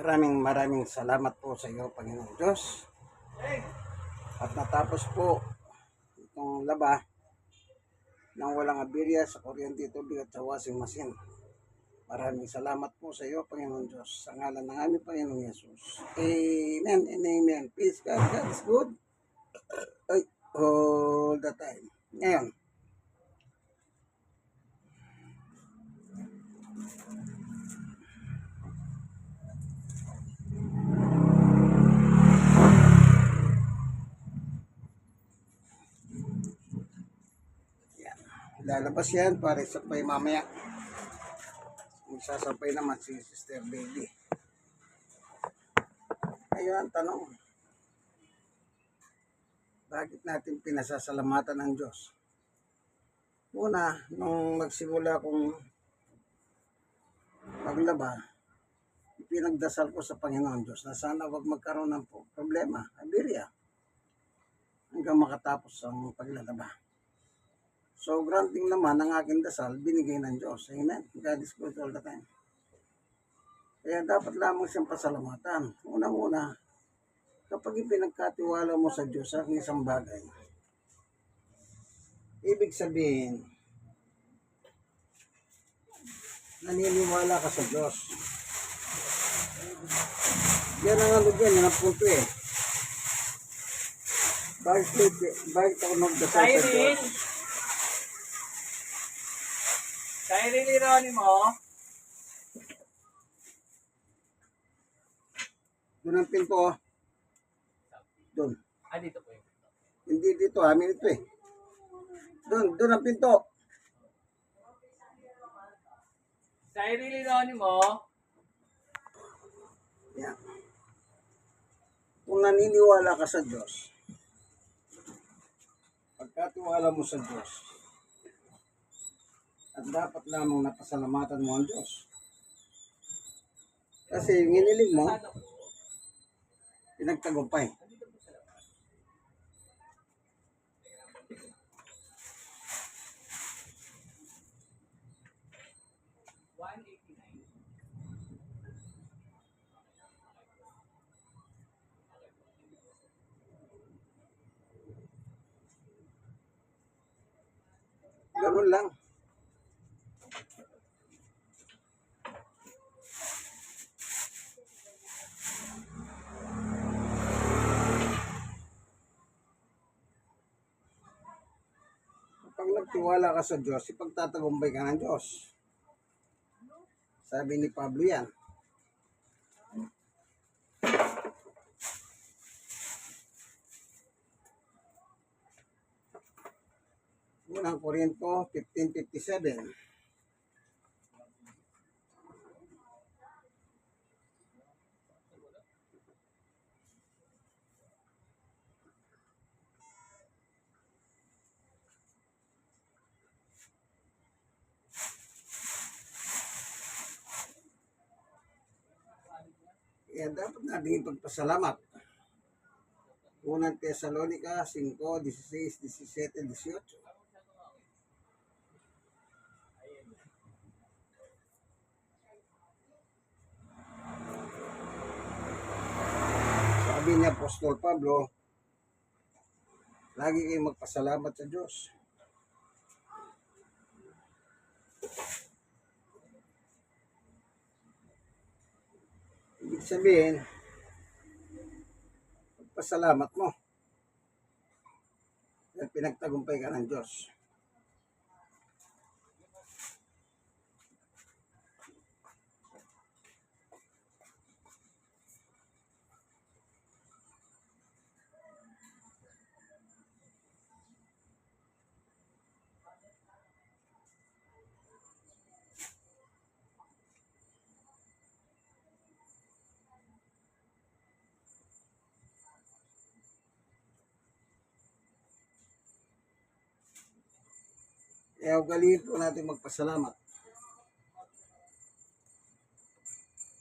Maraming salamat po sa iyo, Panginoong Diyos. At natapos po itong laba nang walang aberya sa kuryente, tubig at sa washing machine. Maraming salamat po sa iyo, Panginoong Diyos. Sa ngalan ng aming Panginoong Yesus. Amen and amen. Peace God. God is good. Ay, all the time. Ngayon, lalabas yan para isapay mamaya. Magsasapay naman si Sister Baby. Ayun ang tanong. Bakit natin pinasasalamatan ng Diyos? Una, nung magsimula kong maglaba, pinagdasal ko sa Panginoon Diyos na sana wag magkaroon ng problema, aberya, hanggang makatapos ang paglalaba. So, granting naman ang aking dasal, binigay ng Diyos. Amen. God is good all the time. Kaya dapat lamang siyang pasalamatan. Unang-una, kapag ipinagkatiwala mo sa Diyos ang isang bagay, ibig sabihin, naniniwala ka sa Diyos. Yan ang ano dyan, yan ang punto eh. Bakit ako magdasal sa Diyos? Kaya rin mo. Doon ang pinto oh. Doon. Dito po yung pinto. Hindi dito, amin ito eh. Doon ang pinto. Kaya rin mo. Yan. Kung naniniwala ka sa Diyos, pagkatiwala mo sa Diyos, at dapat lamang napasalamatan mo ang Diyos. Kasi yung inilig mo, pinagtagumpay. Ganun lang. Pag nagtiwala ka sa Diyos, ipagtatagumpay ka ng Diyos. Sabi ni Pablo yan. Unang Korinto 15:57. Kaya dapat natin ipagpasalamat. Unang Tesalonica 5:16, 17, 18. Sabi ni Apostol Pablo, lagi kayong magpasalamat sa Diyos. Ibig sabihin, magpasalamat mo. Dahil pinagtagumpay ka ng Diyos. Kaya ugaliin po natin magpasalamat.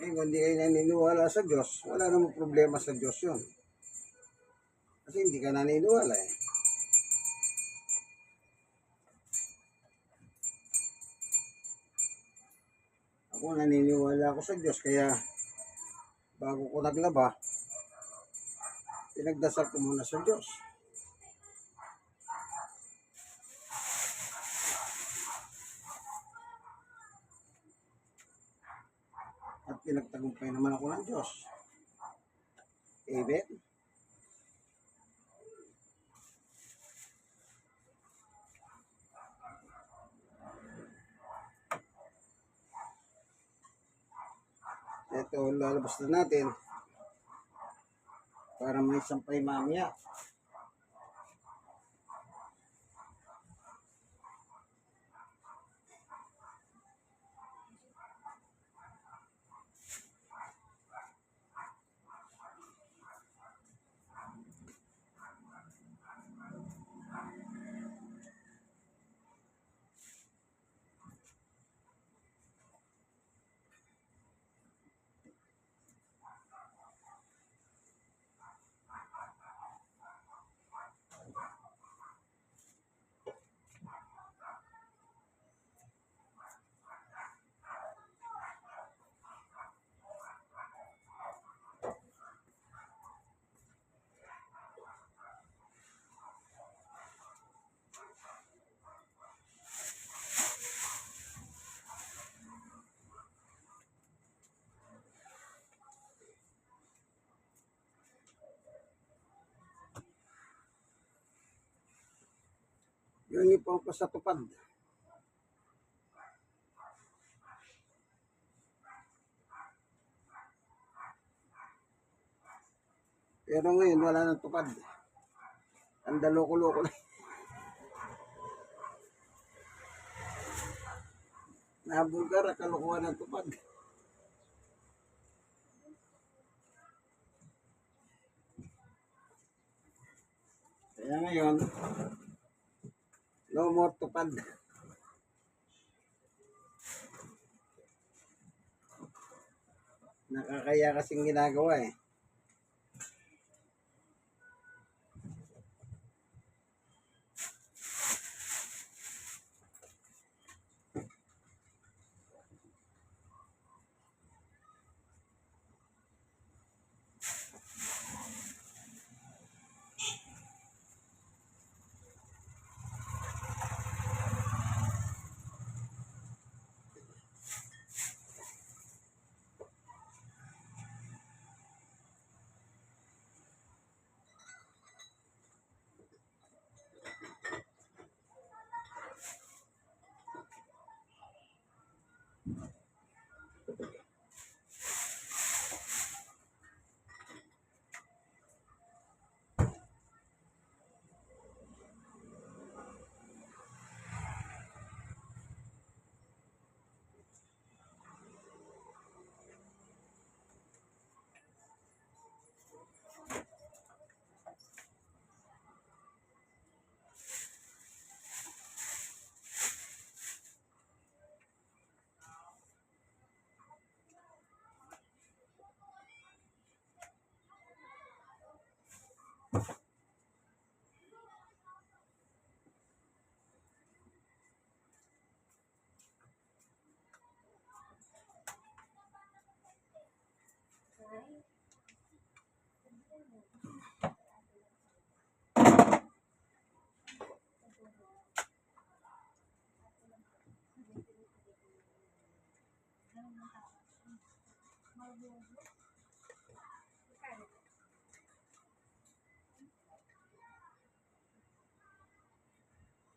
Eh, kung hindi kayo naniniwala sa Diyos, wala namang problema sa Diyos yun. Kasi hindi ka naniniwala eh. Ako naniniwala ako sa Diyos, kaya bago ko naglaba, pinagdasal ko muna sa Diyos. At pinagtagumpay naman ako ng Diyos. Amen. Ito, lalabas na natin para may sampay mamaya. Uniform ko sa tupad. Pero ngayon wala nang tupad. Ang daloko-loko na. Nabulgar, kalukuhan ng tupad. Kaya ngayon, no more tupad. Nakakaya kasing ginagawa eh.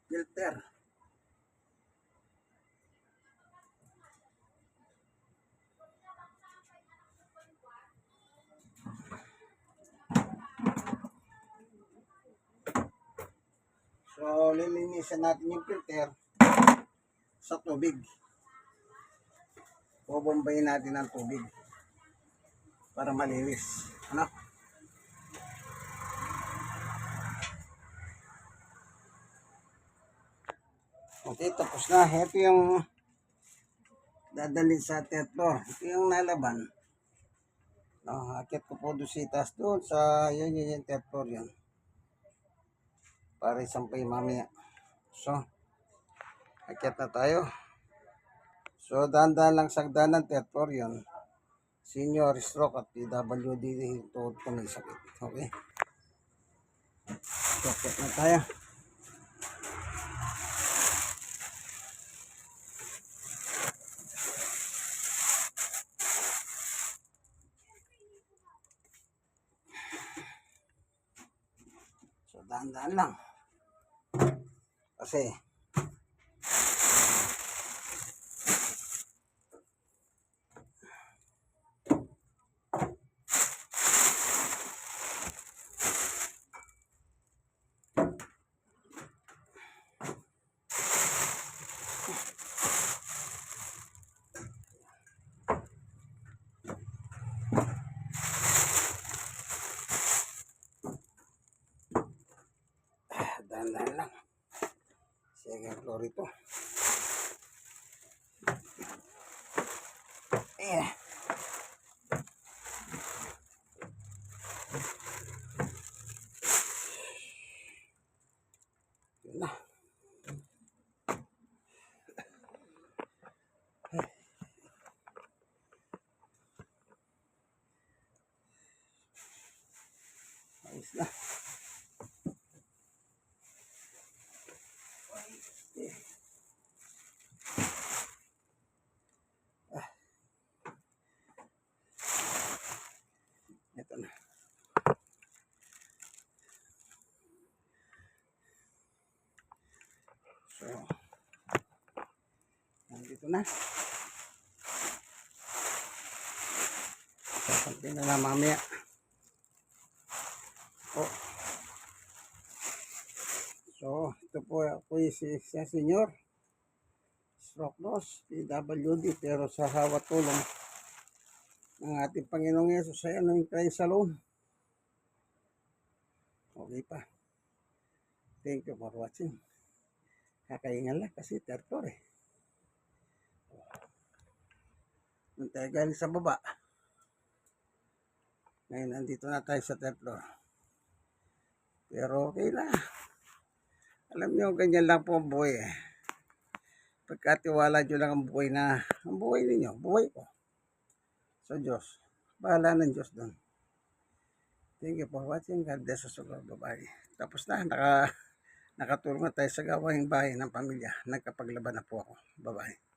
Filter. So, lilinisan natin yung filter sa tubig. Bubombayin natin ang tubig para malinis. Ano? Okay, tapos na. Ito yung dadalhin sa third floor. Ito yung nalaban. Akit ko po doon si taas doon sa yung third floor yun. Para isampay mamaya. So, akit na tayo. So, dahan-dahan lang sagdan ng third floor yun. senior stroke at PWD tuhod ko may sakit. Okay. Sakit na tayo. So, dahan-dahan lang. Kasi, dahan-dahan lang. Second floor ito. Eh. Yun na. Ayos na. Ito na. So, nandito na. Sasampin na lang mamaya. Oh. So, ito po ako si senior stroke loss, PWD, pero sa hawat tulong ng ating Panginoong Yesus ay ano yung try salon. Okay pa. Thank you for watching. Kakaingan lang kasi third floor eh. Nung tayo galing sa baba. Ngayon, nandito na tayo sa third floor. Pero okay na. Alam nyo, ganyan lang po ang buhay eh. Pagkatiwala nyo lang ang buhay na, ang buhay ninyo, buhay ko. So, Diyos. Bahala ng Diyos doon. Thank you for watching. God bless us all. Bye-bye. Tapos na, nakatulong na tayo sa gawaing bahay ng pamilya. Nagkapaglaban na po ako. Bye-bye.